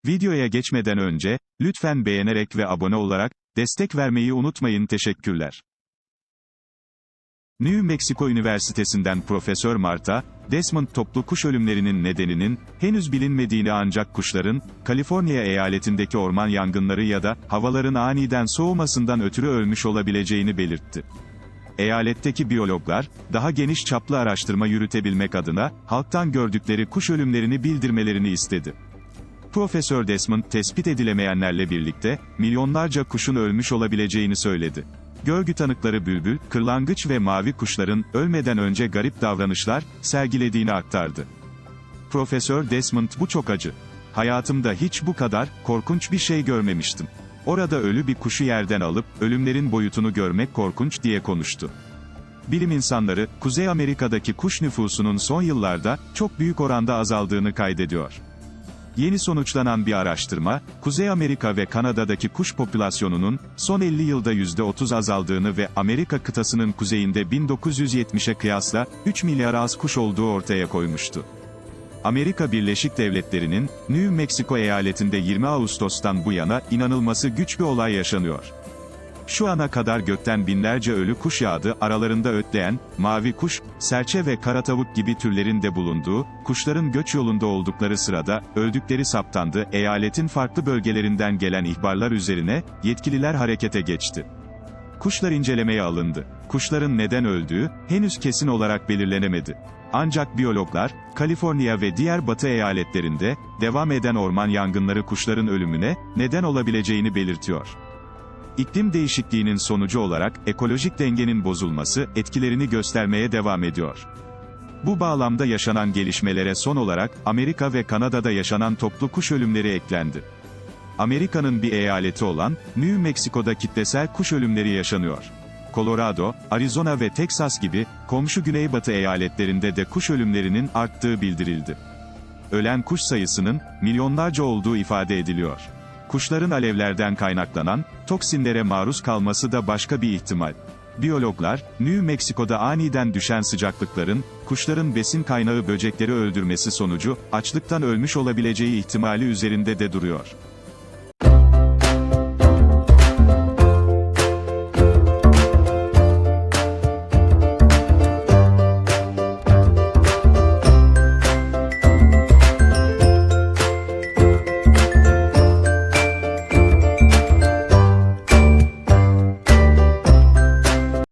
Videoya geçmeden önce, lütfen beğenerek ve abone olarak, destek vermeyi unutmayın. Teşekkürler. New Mexico Üniversitesi'nden Profesör Marta Desmond toplu kuş ölümlerinin nedeninin, henüz bilinmediğini ancak kuşların, Kaliforniya eyaletindeki orman yangınları ya da, havaların aniden soğumasından ötürü ölmüş olabileceğini belirtti. Eyaletteki biyologlar, daha geniş çaplı araştırma yürütebilmek adına, halktan gördükleri kuş ölümlerini bildirmelerini istedi. Profesör Desmond, tespit edilemeyenlerle birlikte, milyonlarca kuşun ölmüş olabileceğini söyledi. Görgü tanıkları bülbül, kırlangıç ve mavi kuşların, ölmeden önce garip davranışlar, sergilediğini aktardı. Profesör Desmond, bu çok acı. Hayatımda hiç bu kadar, korkunç bir şey görmemiştim. Orada ölü bir kuşu yerden alıp, ölümlerin boyutunu görmek korkunç diye konuştu. Bilim insanları, Kuzey Amerika'daki kuş nüfusunun son yıllarda, çok büyük oranda azaldığını kaydediyor. Yeni sonuçlanan bir araştırma, Kuzey Amerika ve Kanada'daki kuş popülasyonunun, son 50 yılda %30 azaldığını ve Amerika kıtasının kuzeyinde 1970'e kıyasla, 3 milyar az kuş olduğu ortaya koymuştu. Amerika Birleşik Devletleri'nin, New Mexico eyaletinde 20 Ağustos'tan bu yana, inanılması güç bir olay yaşanıyor. Şu ana kadar gökten binlerce ölü kuş yağdı, aralarında ötleyen, mavi kuş, serçe ve karatavuk gibi türlerin de bulunduğu, kuşların göç yolunda oldukları sırada, öldükleri saptandı. Eyaletin farklı bölgelerinden gelen ihbarlar üzerine, yetkililer harekete geçti. Kuşlar incelemeye alındı. Kuşların neden öldüğü, henüz kesin olarak belirlenemedi. Ancak biyologlar, Kaliforniya ve diğer batı eyaletlerinde, devam eden orman yangınları kuşların ölümüne, neden olabileceğini belirtiyor. İklim değişikliğinin sonucu olarak, ekolojik dengenin bozulması, etkilerini göstermeye devam ediyor. Bu bağlamda yaşanan gelişmelere son olarak, Amerika ve Kanada'da yaşanan toplu kuş ölümleri eklendi. Amerika'nın bir eyaleti olan, New Mexico'da kitlesel kuş ölümleri yaşanıyor. Colorado, Arizona ve Texas gibi, komşu güneybatı eyaletlerinde de kuş ölümlerinin arttığı bildirildi. Ölen kuş sayısının, milyonlarca olduğu ifade ediliyor. Kuşların alevlerden kaynaklanan, toksinlere maruz kalması da başka bir ihtimal. Biyologlar, New Mexico'da aniden düşen sıcaklıkların, kuşların besin kaynağı böcekleri öldürmesi sonucu, açlıktan ölmüş olabileceği ihtimali üzerinde de duruyor.